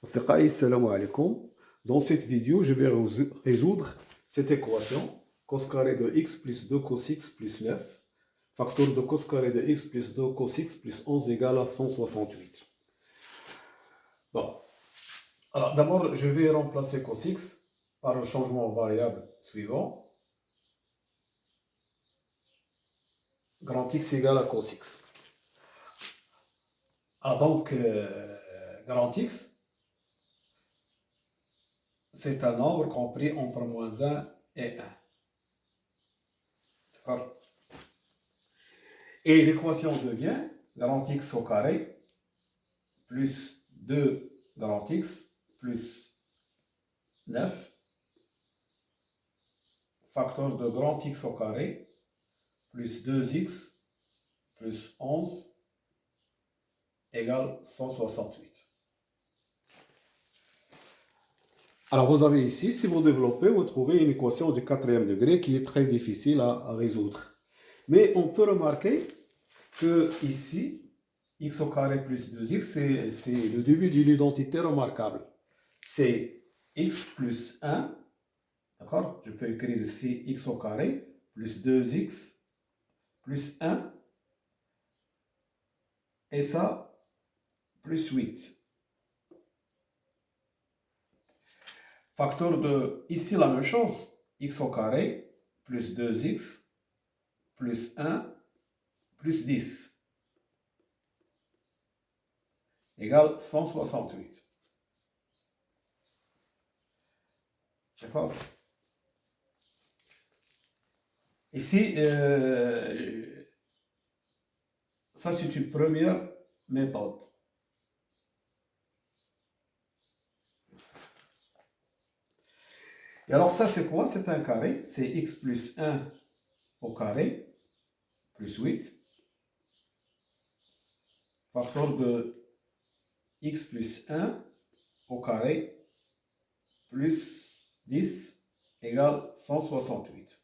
Asseqaï, salam alaikum. Dans cette vidéo, je vais résoudre cette équation cos carré de x plus 2 cos x plus 9, facteur de cos carré de x plus 2 cos x plus 11 égale à 168. Bon, alors d'abord, je vais remplacer cos x par le changement variable suivant. Grand x égale à cos x. Alors donc, grand x, c'est un nombre compris entre moins 1 et 1. D'accord? Et l'équation devient grand x au carré plus 2 grand x plus 9 facteur de grand x au carré plus 2x plus 11 égale 168. Alors vous avez ici, si vous développez, vous trouvez une équation du quatrième degré qui est très difficile à résoudre. Mais on peut remarquer que ici, x au carré plus 2x, c'est le début d'une identité remarquable. C'est x plus 1, d'accord? Je peux écrire ici x au carré plus 2x plus 1, et ça, plus 8. Facteur de, ici la même chose, x au carré plus 2x plus 1 plus 10 égale 168. D'accord? Ici, ça c'est une première méthode. Et alors ça c'est quoi? C'est un carré, c'est x plus 1 au carré plus 8, facteur de x plus 1 au carré plus 10 égale 168.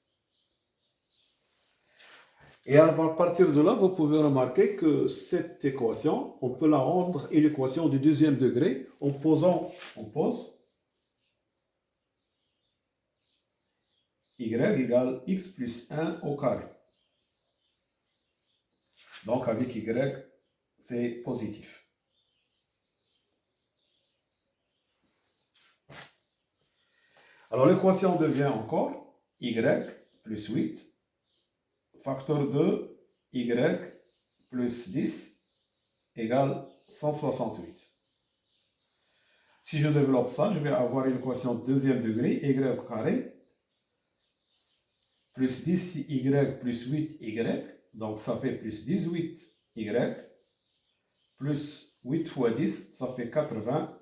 Et à partir de là, vous pouvez remarquer que cette équation, on peut la rendre une équation du deuxième degré en posant, on pose y égale x plus 1 au carré. Donc avec y, c'est positif. Alors l'équation devient encore y plus 8, facteur de y plus 10 égale 168. Si je développe ça, je vais avoir une équation de deuxième degré, y au carré, plus 10y plus 8y, donc ça fait plus 18y, plus 8 fois 10, ça fait 80,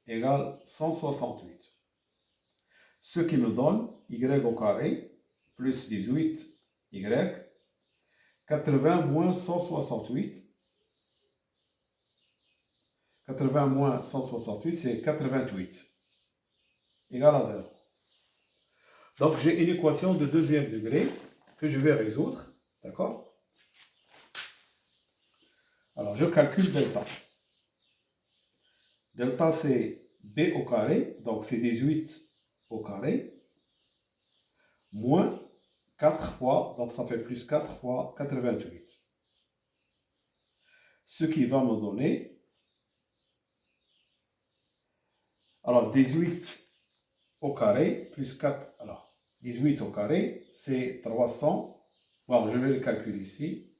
égale 168. Ce qui me donne y au carré, plus 18y, 80 moins 168. 80 moins 168, c'est 88, égal à 0. Donc j'ai une équation de deuxième degré que je vais résoudre, d'accord? Alors je calcule delta. Delta c'est b au carré, donc c'est 18 au carré, moins 4 fois, donc ça fait plus 4 fois 88. Ce qui va me donner, alors 18 au carré plus 4, alors 18 au carré c'est 300, bon je vais le calculer ici,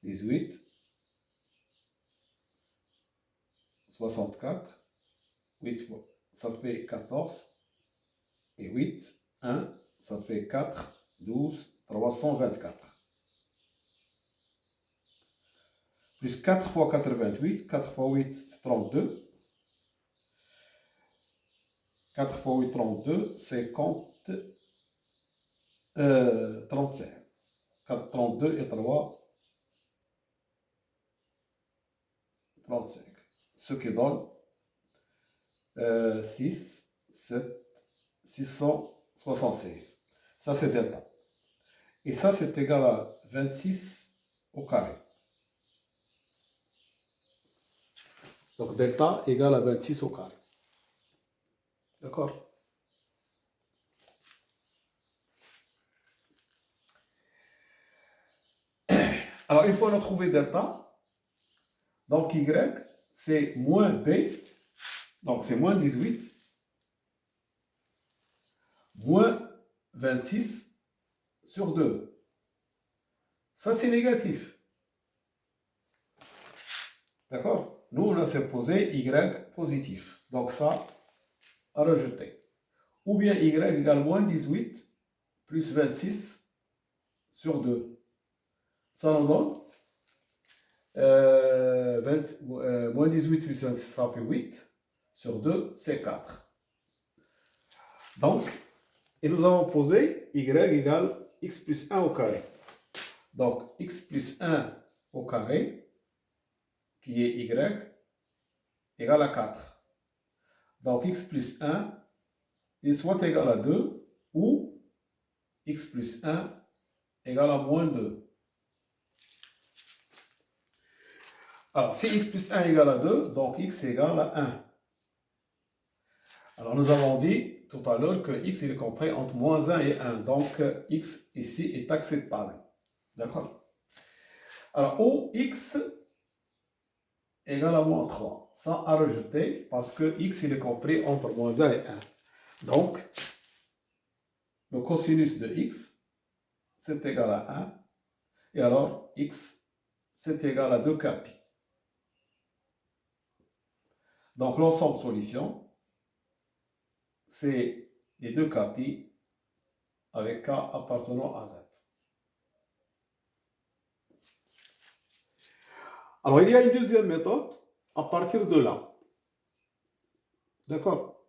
18, 64, 8 fois, ça fait 14, et 8, 1, ça fait 4, 12, 324. Plus 4 fois 88, 4 fois 8, c'est 32. 4 fois 8, 32, 50, 35. 4, 32 et 3, 35. Ce qui donne 6, 7, 676. Ça, c'est delta. Et ça, c'est égal à 26 au carré. Donc delta égale à 26 au carré. D'accord? Alors, une fois qu'on a trouvé delta, donc y, c'est moins b, donc c'est moins 18, moins 26 sur 2. Ça, c'est négatif. D'accord? Nous, on a supposé y positif. Donc ça, à rejeter. Ou bien y égale moins 18 plus 26 sur 2. Ça nous donne moins 18 plus 26, ça fait 8. Sur 2, c'est 4. Donc, et nous avons posé y égale x plus 1 au carré. Donc, x plus 1 au carré, qui est y, égale à 4. Donc, x plus 1 est soit égal à 2 ou x plus 1 égale à moins 2. Alors, si x plus 1 égale à 2, donc x égale à 1. Alors, nous avons dit tout à l'heure que x est compris entre moins 1 et 1. Donc, x ici est acceptable. D'accord? Alors, ou x égale à moins 3. Ça à rejeter parce que x est compris entre moins 1 et 1. Donc, le cosinus de x, c'est égal à 1. Et alors, x, c'est égal à 2 pi. Donc, l'ensemble solution, c'est les 2 pi avec k appartenant à z. Alors, il y a une deuxième méthode à partir de là. D'accord?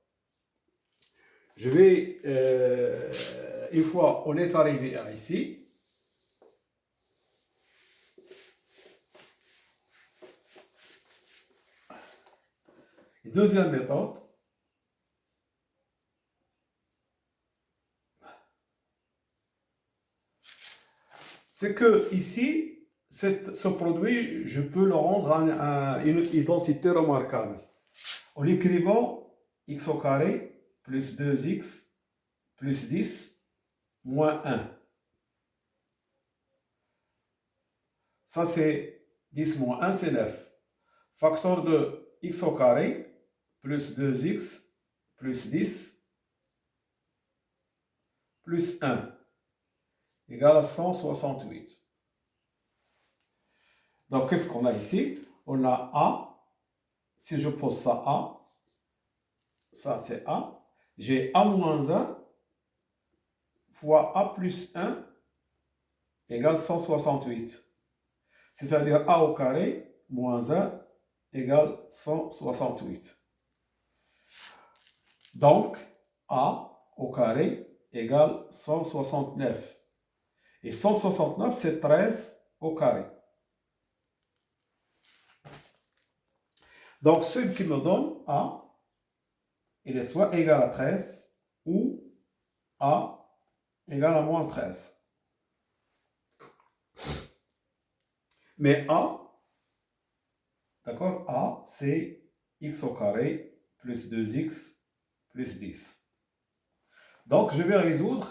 Je vais, une fois on est arrivé à ici, deuxième méthode, c'est que ici, ce produit, je peux le rendre une identité remarquable en écrivant x au carré plus 2x plus 10 moins 1. Ça, c'est 10 moins 1, c'est 9. Facteur de x au carré plus 2x plus 10 plus 1 égale à 168. Donc, qu'est-ce qu'on a ici? On a A. Si je pose ça A, ça c'est A. J'ai A moins 1 fois A plus 1 égale 168. C'est-à-dire A au carré moins 1 égale 168. Donc, A au carré égale 169. Et 169, c'est 13 au carré. Donc, ce qui me donne A, il est soit égal à 13 ou A égale à moins 13. Mais A, d'accord, A, c'est x au carré plus 2x plus 10. Donc, je vais résoudre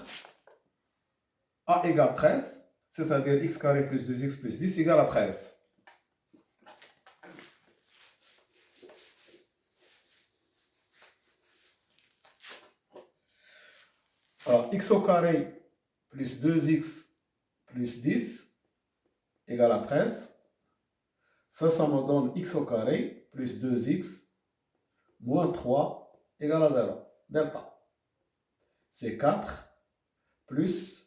A égale 13, c'est-à-dire x carré plus 2x plus 10 égale à 13. Alors, x au carré plus 2x plus 10 égale à 13. Ça me donne x au carré plus 2x moins 3 égale à 0. Delta. C'est 4 plus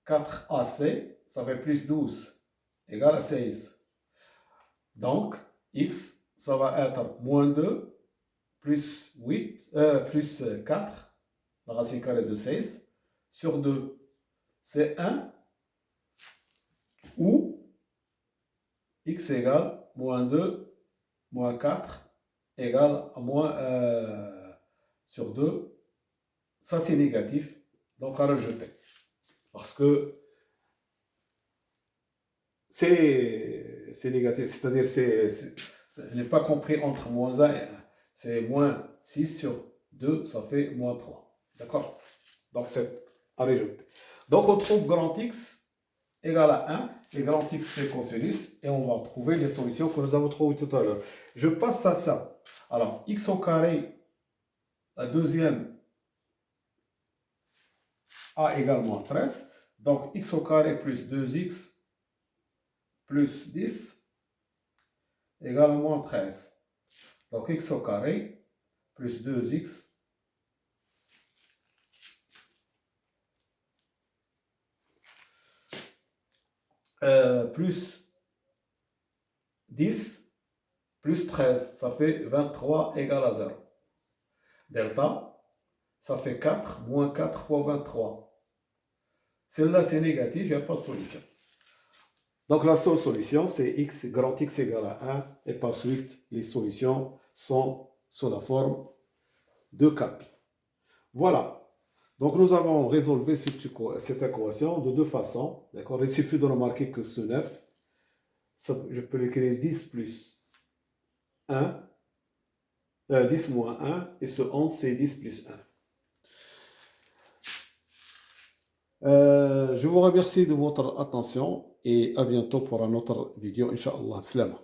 4ac, ça fait plus 12 égale à 16. Donc, x, ça va être moins 2 plus 8, plus 4, la racine carrée de 16, sur 2. C'est 1 ou x égale moins 2 moins 4 égale à moins sur 2. Ça, c'est négatif, donc à rejeter. Parce que c'est négatif, c'est-à-dire Je n'ai pas compris entre moins 1 et 1. C'est moins 6 sur 2, ça fait moins 3. D'accord? Donc c'est à résoudre. Donc on trouve grand X égale à 1. Et grand X c'est cosinus. Et on va trouver les solutions que nous avons trouvées tout à l'heure. Je passe à ça. Alors x au carré, la deuxième, a égale moins 13. Donc x au carré plus 2x plus 10 égale moins 13. Donc x au carré plus 2x plus 10 plus 13, ça fait 23 égale à 0. Delta, ça fait 4 moins 4 fois 23. Celle-là, c'est négatif, il n'y a pas de solution. Donc la seule solution, c'est x, grand X égale à 1. Et par suite, les solutions sont sous la forme de capi. Voilà. Donc nous avons résolu cette équation de deux façons. D'accord? Il suffit de remarquer que ce 9, je peux l'écrire 10 plus 1, 10 moins 1, et ce 11, c'est 10 plus 1. Je vous remercie de votre attention et à bientôt pour une autre vidéo, Inch'Allah. Salam.